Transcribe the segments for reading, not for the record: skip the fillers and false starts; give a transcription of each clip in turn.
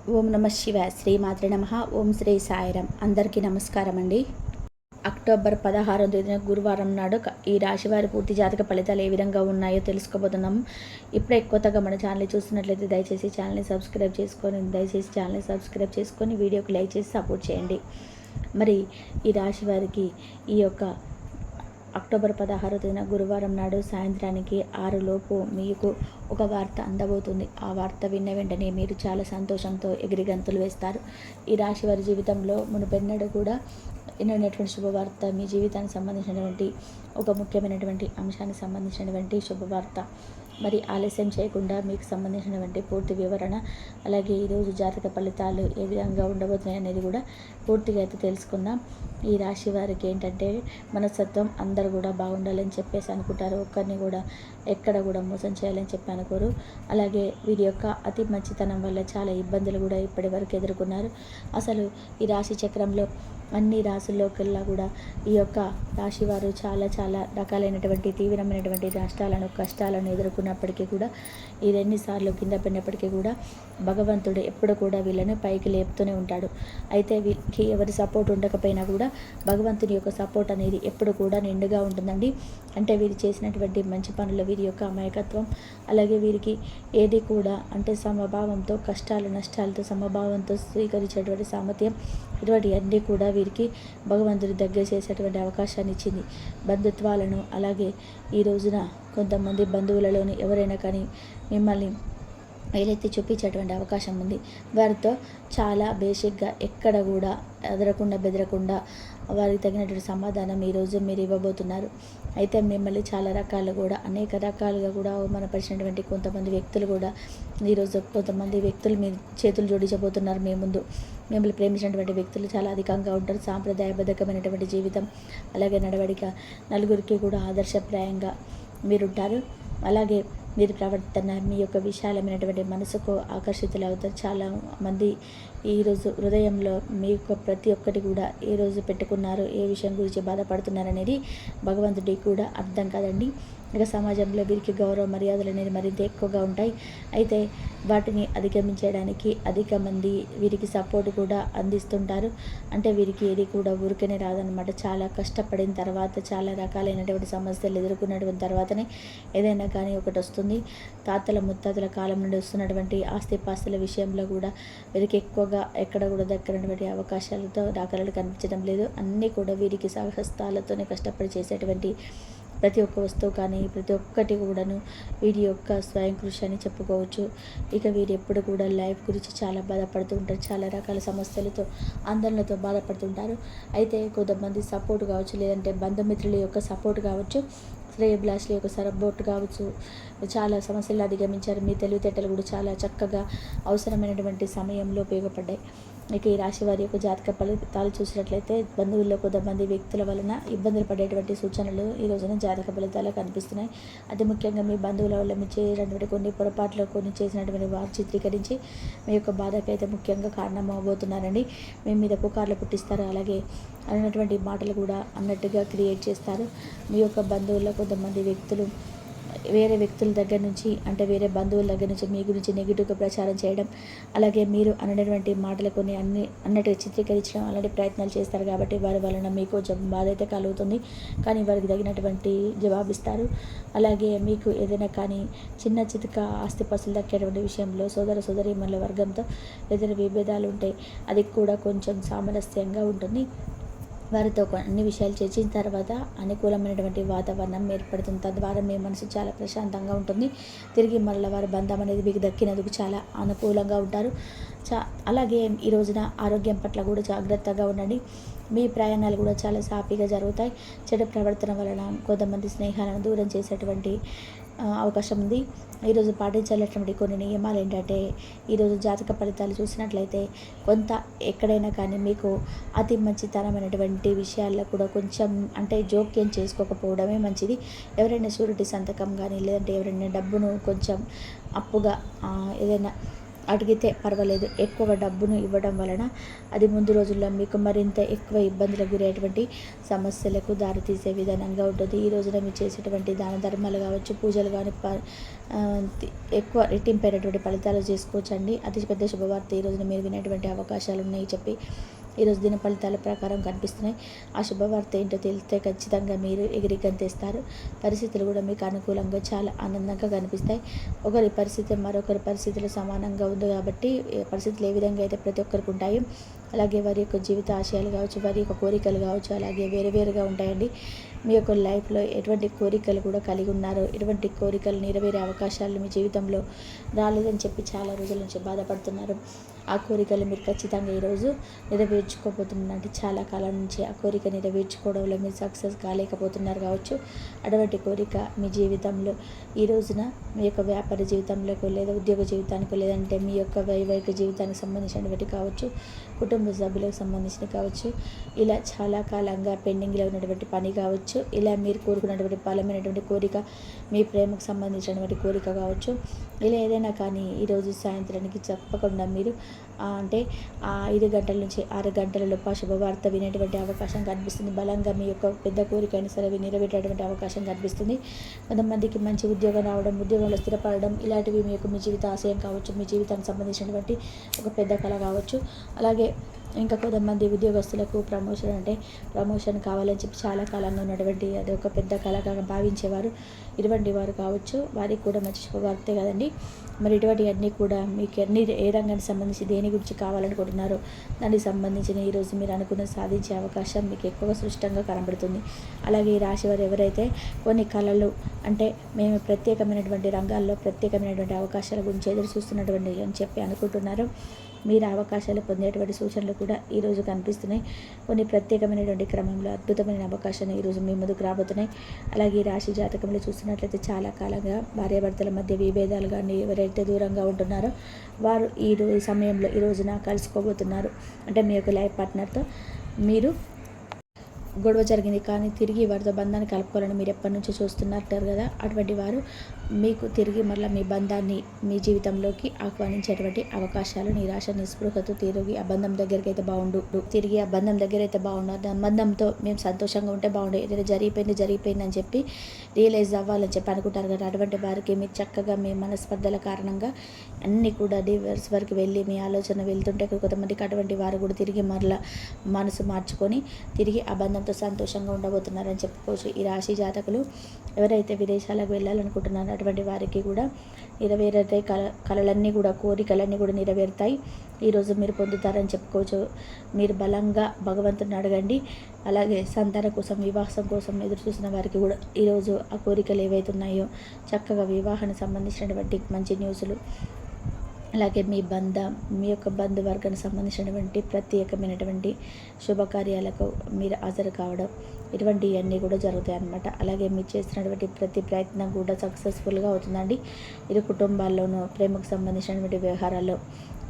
ఓం నమ శివాయ. శ్రీమాత్రే నమ. ఓం శ్రీ సాయిరాం. అందరికీ నమస్కారం అండి. అక్టోబర్ 16వ తేదీన గురువారం నాడు ఈ రాశివారి పూర్తి జాతక ఫలితాలు ఏ విధంగా ఉన్నాయో తెలుసుకోబోతున్నాము. ఇప్పుడే కొత్తగా మన ఛానల్ చూస్తున్నట్లయితే దయచేసి ఛానల్ని సబ్స్క్రైబ్ చేసుకొని వీడియోకి లైక్ చేసి సపోర్ట్ చేయండి. మరి ఈ రాశి వారికి ఈ యొక్క అక్టోబర్ 16వ తేదీన గురువారం నాడు సాయంత్రానికి 6 లోపు మీకు ఒక వార్త అందబోతుంది. ఆ వార్త విన్న వెంటనే మీరు చాలా సంతోషంతో ఎగిరి గంతులు వేస్తారు. ఈ రాశి వారి జీవితంలో మునుపెన్నడూ కూడా వినటువంటి శుభవార్త, మీ జీవితానికి సంబంధించినటువంటి ఒక ముఖ్యమైనటువంటి అంశానికి సంబంధించినటువంటి శుభవార్త. మరి ఆలస్యం చేయకుండా మీకు సంబంధించినటువంటి పూర్తి వివరణ, అలాగే ఈరోజు జాతక ఫలితాలు ఏ విధంగా ఉండబోతున్నాయి అనేది కూడా పూర్తిగా అయితే తెలుసుకుందాం. ఈ రాశి వారికి ఏంటంటే మనస్తత్వం అందరూ కూడా బాగుండాలని చెప్పేసి అనుకుంటారు. ఒక్కరిని కూడా ఎక్కడ కూడా మోసం చేయాలని చెప్పి అనుకోరు. అలాగే వీరి యొక్క అతి మంచితనం వల్ల చాలా ఇబ్బందులు కూడా ఇప్పటి వరకు ఎదుర్కొన్నారు. అసలు ఈ రాశి చక్రంలో అన్ని రాశుల్లోకెల్లా కూడా ఈ యొక్క రాశివారు చాలా రకాలైనటువంటి తీవ్రమైనటువంటి నష్టాలను కష్టాలను ఎదుర్కొన్నప్పటికీ కూడా ఈ ఎన్నిసార్లు కింద పడినప్పటికీ కూడా భగవంతుడు ఎప్పుడు కూడా వీళ్ళని పైకి లేపుతూనే ఉంటాడు. అయితే వీరికి ఎవరి సపోర్ట్ ఉండకపోయినా కూడా భగవంతుని యొక్క సపోర్ట్ అనేది ఎప్పుడు కూడా నిండుగా ఉంటుందండి. అంటే వీరు చేసినటువంటి మంచి పనులు, వీరి యొక్క అమాయకత్వం, అలాగే వీరికి ఏది కూడా అంటే సమభావంతో కష్టాలు నష్టాలతో సమభావంతో స్వీకరించేటువంటి సామర్థ్యం, ఇటువంటి అన్నీ కూడా వీరికి భగవంతుడి దగ్గర చేసేటువంటి అవకాశాన్ని ఇచ్చింది. బంధుత్వాలను, అలాగే ఈ రోజున కొంతమంది బంధువులలోని ఎవరైనా కానీ మిమ్మల్ని వేలెత్తి చూపించేటువంటి అవకాశం ఉంది. వారితో చాలా బేసిక్గా ఎక్కడ కూడా ఎదరకుండా బెదరకుండా వారికి తగినటువంటి సమాధానం ఈరోజు మీరు ఇవ్వబోతున్నారు. అయితే మిమ్మల్ని చాలా రకాలు కూడా అనేక రకాలుగా కూడా అవమానపరిచినటువంటి కొంతమంది వ్యక్తులు కూడా ఈరోజు కొంతమంది వ్యక్తులు మీ చేతులు జోడించబోతున్నారు. మీ ముందు మిమ్మల్ని ప్రేమించినటువంటి వ్యక్తులు చాలా అధికంగా ఉంటారు. సాంప్రదాయబద్ధకమైనటువంటి జీవితం, అలాగే నడవడిక, నలుగురికి కూడా ఆదర్శప్రాయంగా మీరుంటారు. అలాగే మీరు ప్రవర్తన, మీ యొక్క విశాలమైనటువంటి మనసుకు ఆకర్షితులు అవుతారు. చాలా మంది ఈరోజు హృదయంలో మీ యొక్క ప్రతి ఒక్కటి కూడా ఏ రోజు పెట్టుకున్నారు, ఏ విషయం గురించి బాధపడుతున్నారు అనేది భగవంతుడికి కూడా అర్థం కాదండి. ఇక సమాజంలో వీరికి గౌరవ మర్యాదలు అనేది మరింత ఎక్కువగా ఉంటాయి. అయితే వాటిని అధిగమించడానికి అధిక మంది వీరికి సపోర్ట్ కూడా అందిస్తుంటారు. అంటే వీరికి ఏది కూడా ఊరికనే రాదనమాట. చాలా కష్టపడిన తర్వాత, చాలా రకాలైనటువంటి సమస్యలు ఎదుర్కొన్నటువంటి తర్వాతనే ఏదైనా కానీ ఒకటి వస్తుంది. తాతల ముత్తాతల కాలం నుండి వస్తున్నటువంటి ఆస్తిపాస్తుల విషయంలో కూడా వీరికి ఎక్కువగా ఎక్కడ కూడా దక్కినటువంటి అవకాశాలతో దాఖలాలు కనిపించడం లేదు. అన్నీ కూడా వీరికి సాహస్తాలతోనే కష్టపడి చేసేటువంటి ప్రతి ఒక్క వస్తువు కానీ ప్రతి ఒక్కటి కూడాను వీరి యొక్క స్వయం కృషి అని చెప్పుకోవచ్చు. ఇక వీరు ఎప్పుడు కూడా లైఫ్ గురించి చాలా బాధపడుతూ ఉంటారు. చాలా రకాల సమస్యలతో ఆందోళనతో బాధపడుతుంటారు. అయితే కొంతమంది సపోర్ట్ కావచ్చు, లేదంటే బంధుమిత్రుల యొక్క సపోర్ట్ కావచ్చు, శ్రేయభిలాషుల యొక్క సపోర్ట్ కావచ్చు, చాలా సమస్యలు అధిగమించారు. మీ తెలివితేటలు కూడా చాలా చక్కగా అవసరమైనటువంటి సమయంలో ఉపయోగపడ్డాయి. ఇక ఈ రాశి వారి యొక్క జాతక ఫలితాలు చూసినట్లయితే బంధువుల్లో కొంతమంది వ్యక్తుల వలన ఇబ్బందులు పడేటువంటి సూచనలు ఈ రోజున జాతక ఫలితాలు కనిపిస్తున్నాయి. అతి ముఖ్యంగా మీ బంధువుల వల్ల మీరు చేసినటువంటి కొన్ని పొరపాట్లు, కొన్ని చేసినటువంటి వారు చిత్రీకరించి మీ యొక్క బాధకైతే ముఖ్యంగా కారణం అవ్వబోతున్నారండి. మీ మీద పుకార్లు పుట్టిస్తారు. అలాగే అన్నటువంటి మాటలు కూడా అన్నట్టుగా క్రియేట్ చేస్తారు. మీ యొక్క బంధువుల్లో కొంతమంది వ్యక్తులు వేరే వ్యక్తుల దగ్గర నుంచి, అంటే వేరే బంధువుల దగ్గర నుంచి మీ గురించి నెగిటివ్గా ప్రచారం చేయడం, అలాగే మీరు అనేటువంటి మాటలు కొన్ని అన్నట్టుగా చిత్రీకరించడం అలాంటి ప్రయత్నాలు చేస్తారు. కాబట్టి వారి వలన మీకు కొంచెం బాధ అయితే కలుగుతుంది. కానీ వారికి తగినటువంటి జవాబిస్తారు. అలాగే మీకు ఏదైనా కానీ చిన్న చితక ఆస్తిపాస్తులు దక్కేటువంటి విషయంలో సోదరీమణుల వర్గంతో ఏదైనా విభేదాలు ఉంటే అది కూడా కొంచెం సామరస్యంగా ఉంటుంది. వారితో అన్ని విషయాలు చర్చించిన తర్వాత అనుకూలమైనటువంటి వాతావరణం ఏర్పడుతుంది. తద్వారా మీ మనసు చాలా ప్రశాంతంగా ఉంటుంది. తిరిగి మళ్ళీ వారి బంధం అనేది మీకు దక్కినందుకు చాలా అనుకూలంగా ఉంటారు. అలాగే ఈ రోజున ఆరోగ్యం పట్ల కూడా జాగ్రత్తగా ఉండండి. మీ ప్రయాణాలు కూడా చాలా సాఫీగా జరుగుతాయి. చెడు ప్రవర్తన వలన కొంతమంది స్నేహాలను దూరం చేసేటువంటి అవకాశం ఉంది. ఈరోజు పాటించాల్సినటువంటి కొన్ని నియమాలు ఏంటంటే, ఈరోజు జాతక ఫలితాలు చూసినట్లయితే కొంత ఎక్కడైనా కానీ మీకు అతి మంచితనమైనటువంటి విషయాల్లో కూడా కొంచెం అంటే జోక్యం చేసుకోకపోవడమే మంచిది. ఎవరైనా షూరిటీ సంతకం కానీ, లేదంటే ఎవరైనా డబ్బును కొంచెం అప్పుగా ఏదైనా అడిగితే పర్వాలేదు, ఎక్కువ డబ్బును ఇవ్వడం వలన అది ముందు రోజుల్లో మీకు మరింత ఎక్కువ ఇబ్బందులకు గురయ్యేటువంటి సమస్యలకు దారితీసే విధానంగా ఉంటుంది. ఈ రోజున మీరు చేసేటువంటి దాన ధర్మాలు కావచ్చు, పూజలు కానీ ఎక్కువ రెట్టింపైనటువంటి ఫలితాలు చేసుకోవచ్చండి. అతి పెద్ద శుభవార్త ఈ రోజున మీరు వినేటువంటి అవకాశాలు ఉన్నాయి చెప్పి ఈరోజు దిన ఫలితాల ప్రకారం కనిపిస్తున్నాయి. ఆ శుభవార్త ఏంటో తెలిస్తే ఖచ్చితంగా మీరు ఎగిరి గంతేస్తారు. పరిస్థితులు కూడా మీకు అనుకూలంగా చాలా ఆనందంగా కనిపిస్తాయి. ఒకరి పరిస్థితి మరొకరి పరిస్థితులు సమానంగా ఉంది కాబట్టి పరిస్థితులు ఏ విధంగా అయితే ప్రతి ఒక్కరికి ఉంటాయో అలాగే వారి యొక్క జీవిత ఆశయాలు కావచ్చు, వారి యొక్క కోరికలు కావచ్చు, అలాగే వేరు వేరుగా ఉంటాయండి. మీ యొక్క లైఫ్లో ఎటువంటి కోరికలు కూడా కలిగి ఉన్నారో, ఎటువంటి కోరికలు నెరవేరే అవకాశాలు మీ జీవితంలో రాలేదని చెప్పి చాలా రోజుల నుంచి బాధపడుతున్నారు. ఆ కోరికలు మీరు ఖచ్చితంగా ఈరోజు నెరవేర్చుకోబోతున్నారు. చాలా కాలం నుంచి ఆ కోరిక నెరవేర్చుకోవడంలో మీరు సక్సెస్ కాలేకపోతున్నారు కావచ్చు. అటువంటి కోరిక మీ జీవితంలో ఈ రోజున మీ యొక్క వ్యాపార జీవితంలోకి లేదా ఉద్యోగ జీవితానికి లేదంటే మీ యొక్క వైవాహిక జీవితానికి సంబంధించినటువంటి కావచ్చు, కుటుంబ సభ్యులకు సంబంధించిన కావచ్చు, ఇలా చాలా కాలంగా పెండింగ్లో ఉన్నటువంటి పని కావచ్చు, ఇలా మీరు కోరుకున్నటువంటి బలమైనటువంటి కోరిక, మీ ప్రేమకు సంబంధించినటువంటి కోరిక కావచ్చు, ఇలా ఏదైనా కానీ ఈరోజు సాయంత్రానికి తప్పకుండా మీరు అంటే 5 గంటల నుంచి 6 గంటల లోపు శుభవార్త వినేటువంటి అవకాశం కనిపిస్తుంది. బలంగా మీ యొక్క పెద్ద కోరిక అయినా సరే నెరవేరేటువంటి అవకాశం కనిపిస్తుంది. కొంతమందికి మంచి ఉద్యోగం రావడం, ఉద్యోగంలో స్థిరపడడం, ఇలాంటివి మీ జీవిత ఆశయం కావచ్చు, మీ జీవితానికి సంబంధించినటువంటి ఒక పెద్ద కళ కావచ్చు. అలాగే ఇంకా కొంతమంది ఉద్యోగస్తులకు ప్రమోషన్ కావాలని చెప్పి చాలా కాలంగా ఉన్నటువంటి అది ఒక పెద్ద కళగా భావించేవారు ఇటువంటి వారు కావచ్చు. వారికి కూడా మంచి శుభవార్తే కదండి. మరి ఇటువంటివన్నీ కూడా మీకు ఏ రంగానికి సంబంధించి దేని గురించి కావాలనుకుంటున్నారో దానికి సంబంధించిన ఈరోజు మీరు అనుకున్న సాధించే అవకాశం మీకు ఎక్కువగా సృష్టంగా కనబడుతుంది. అలాగే ఈ రాశి వారు ఎవరైతే కొన్ని కళలు అంటే మేము ప్రత్యేకమైనటువంటి రంగాల్లో ప్రత్యేకమైనటువంటి అవకాశాల గురించి ఎదురు చూస్తున్నటువంటి అని చెప్పి అనుకుంటున్నారో మీరు అవకాశాలు పొందేటువంటి సూచనలు కూడా ఈరోజు కనిపిస్తున్నాయి. కొన్ని ప్రత్యేకమైనటువంటి క్రమంలో అద్భుతమైన అవకాశాలు ఈరోజు మీ ముందుకు రాబోతున్నాయి. అలాగే రాశి జాతకంలో చూస్తున్నట్లయితే చాలా కాలంగా భార్యాభర్తల మధ్య విభేదాలు కానీ ఎవరైతే దూరంగా ఉంటున్నారో వారు ఈ సమయంలో ఈ రోజున కలుసుకోబోతున్నారు. అంటే మీ యొక్క లైఫ్ పార్ట్నర్తో మీరు గొడవ జరిగింది కానీ తిరిగి వారితో బంధాన్ని కలుపుకోవాలని మీరు ఎప్పటి నుంచో చూస్తున్నారు కదా, అటువంటి వారు మీకు తిరిగి మళ్ళీ మీ బంధాన్ని మీ జీవితంలోకి ఆహ్వానించేటువంటి అవకాశాలు నిరాశ నిస్పృహతో తిరిగి ఆ బంధం దగ్గరికి అయితే తిరిగి ఆ బంధం దగ్గర అయితే బాగుండు, ఆ బంధంతో మేము సంతోషంగా ఉంటే బాగుండు, ఏదైనా జరిగిపోయింది అని చెప్పి రియలైజ్ అవ్వాలని చెప్పి అనుకుంటారు కదా, అటువంటి వారికి మీరు చక్కగా మీ మనస్పర్ధల కారణంగా అన్నీ కూడా డివర్స్ వరకు వెళ్ళి మీ ఆలోచన వెళ్తుంటే కొంతమందికి అటువంటి వారు కూడా తిరిగి మరలా మనసు మార్చుకొని తిరిగి ఆ బంధంతో సంతోషంగా ఉండబోతున్నారని చెప్పుకోవచ్చు. ఈ రాశి జాతకులు ఎవరైతే విదేశాలకు వెళ్ళాలనుకుంటున్నారో అటువంటి వారికి కూడా నెరవేరుతాయి. కళలన్నీ కూడా కోరికలన్నీ కూడా నెరవేరుతాయి. ఈరోజు మీరు పొందుతారని చెప్పుకోవచ్చు. మీరు బలంగా భగవంతుని అడగండి. అలాగే సంతానం కోసం, వివాహం కోసం ఎదురు చూసిన వారికి కూడా ఈరోజు ఆ కోరికలు ఏవైతే ఉన్నాయో చక్కగా వివాహానికి సంబంధించినటువంటి మంచి న్యూస్లు, అలాగే మీ యొక్క బంధువర్గానికి సంబంధించినటువంటి ప్రత్యేకమైనటువంటి శుభకార్యాలకు మీరు హాజరు కావడం, ఇటువంటివన్నీ కూడా జరుగుతాయి అన్నమాట. అలాగే మీరు చేస్తున్నటువంటి ప్రతి ప్రయత్నం కూడా సక్సెస్ఫుల్గా అవుతుందండి. ఇరు కుటుంబాల్లోనూ ప్రేమకు సంబంధించినటువంటి వ్యవహారాల్లో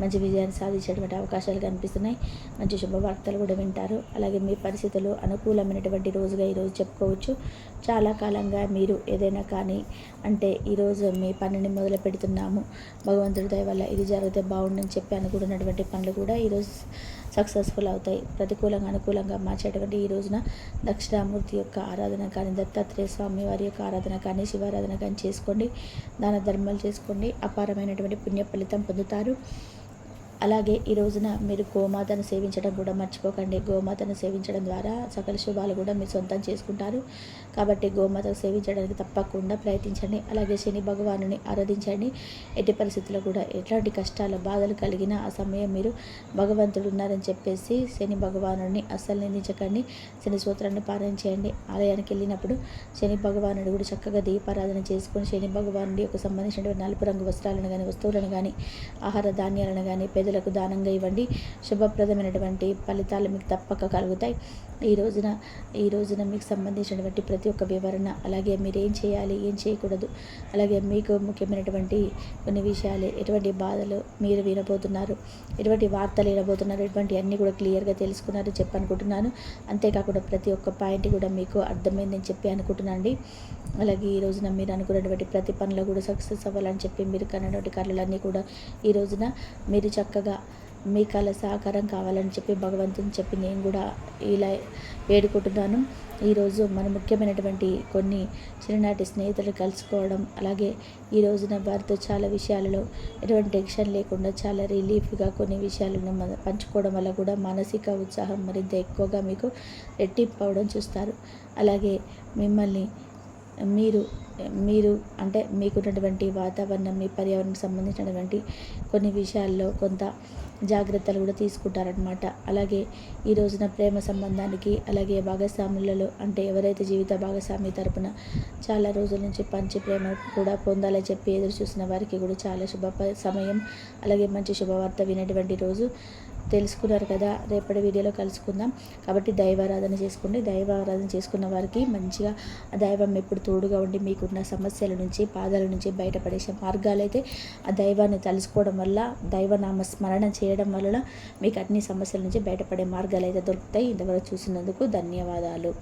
మంచి విజయాన్ని సాధించేటువంటి అవకాశాలు కనిపిస్తున్నాయి. మంచి శుభవార్తలు కూడా వింటారు. అలాగే మీ పరిస్థితులు అనుకూలమైనటువంటి రోజుగా ఈరోజు చెప్పుకోవచ్చు. చాలా కాలంగా మీరు ఏదైనా కానీ అంటే ఈరోజు మీ పనిని మొదలు పెడుతున్నాము, భగవంతుడి దయ వల్ల ఇది జరిగితే బాగుండని చెప్పి అనుకుంటున్నటువంటి పనులు కూడా ఈరోజు సక్సెస్ఫుల్ అవుతాయి. ప్రతికూలంగా అనుకూలంగా మార్చేటువంటి ఈ రోజున దక్షిణామూర్తి యొక్క ఆరాధన కానీ, దత్తాత్రేయ స్వామి వారి యొక్క ఆరాధన కానీ, శివారాధన కానీ చేసుకోండి. దాన ధర్మాలు చేసుకోండి. అపారమైనటువంటి పుణ్య ఫలితం పొందుతారు. అలాగే ఈ రోజున మీరు గోమాతను సేవించడం కూడా మర్చిపోకండి. గోమాతను సేవించడం ద్వారా సకల శుభాలు కూడా మీరు సొంతం చేసుకుంటారు. కాబట్టి గోమాతను సేవించడానికి తప్పకుండా ప్రయత్నించండి. అలాగే శని భగవానుని ఆరాధించండి. ఎట్టి పరిస్థితుల్లో కూడా ఎట్లాంటి కష్టాలు బాధలు కలిగినా ఆ సమయం మీరు భగవంతుడు ఉన్నారని చెప్పేసి శని భగవానుని అస్సలు నిందించకండి. శని సూత్రాన్ని పారాయణ చేయండి. ఆలయానికి వెళ్ళినప్పుడు శని భగవానుడు కూడా చక్కగా దీపారాధన చేసుకొని శని భగవానుడి యొక్క సంబంధించినటువంటి నలుపు రంగు వస్త్రాలను కానీ, వస్తువులను కానీ, ఆహార ధాన్యాలను కానీ, పేదలకు దానంగా ఇవ్వండి. శుభప్రదమైనటువంటి ఫలితాలు మీకు తప్పక కలుగుతాయి. ఈ రోజున మీకు సంబంధించినటువంటి ప్రతి ఒక్క వివరణ, అలాగే మీరు ఏం చేయాలి, ఏం చేయకూడదు, అలాగే మీకు ముఖ్యమైనటువంటి కొన్ని విషయాలు, ఎటువంటి బాధలు మీరు వినబోతున్నారు, ఎటువంటి వార్తలు వినబోతున్నారు, ఎటువంటి అన్నీ కూడా క్లియర్గా తెలుసుకున్నారు చెప్పనుకుంటున్నాను. అంతేకాకుండా ప్రతి ఒక్క పాయింట్ కూడా మీకు అర్థమైందని చెప్పి అనుకుంటున్నాండి. అలాగే ఈ రోజున మీరు అనుకున్నటువంటి ప్రతి పనిలో కూడా సక్సెస్ అవ్వాలని చెప్పి మీరు కన్నటువంటి కళలన్నీ కూడా ఈ రోజున మీరు చక్కగా మీ కళ సహకారం కావాలని చెప్పి భగవంతుని చెప్పి నేను కూడా ఇలా వేడుకుంటున్నాను. ఈరోజు మన ముఖ్యమైనటువంటి కొన్ని చిన్ననాటి స్నేహితులు కలుసుకోవడం, అలాగే ఈ రోజున వారితో చాలా విషయాలలో ఎటువంటి టెన్షన్ లేకుండా చాలా రిలీఫ్గా కొన్ని విషయాలను పంచుకోవడం వల్ల కూడా మానసిక ఉత్సాహం మరింత ఎక్కువగా మీకు రెట్టింపు అవడం చూస్తారు. అలాగే మిమ్మల్ని మీరు మీరు అంటే మీకున్నటువంటి వాతావరణం, మీ పర్యావరణానికి సంబంధించినటువంటి కొన్ని విషయాల్లో కొంత జాగ్రత్తలు కూడా తీసుకుంటారనమాట. అలాగే ఈ రోజున ప్రేమ సంబంధానికి, అలాగే భాగస్వాములలో అంటే ఎవరైతే జీవిత భాగస్వామి తరపున చాలా రోజుల నుంచి పంచి ప్రేమ కూడా పొందాలని చెప్పి ఎదురు చూసిన వారికి కూడా చాలా సమయం, అలాగే మంచి శుభవార్త వినేటువంటి రోజు. తెలుసుకున్నారు కదా. రేపటి వీడియోలో కలుసుకుందాం. కాబట్టి దైవారాధన చేసుకోండి. దైవారాధన చేసుకున్న వారికి మంచిగా ఆ దైవం ఎప్పుడు తోడుగా ఉండి మీకున్న సమస్యల నుంచి, బాధల నుంచి బయటపడేసే మార్గాలైతే ఆ దైవాన్ని తలుసుకోవడం వల్ల, దైవనామ స్మరణ చేయడం వలన మీకు అన్ని సమస్యల నుంచి బయటపడే మార్గాలు అయితే దొరుకుతాయి. ఇంతవరకు చూసినందుకు ధన్యవాదాలు.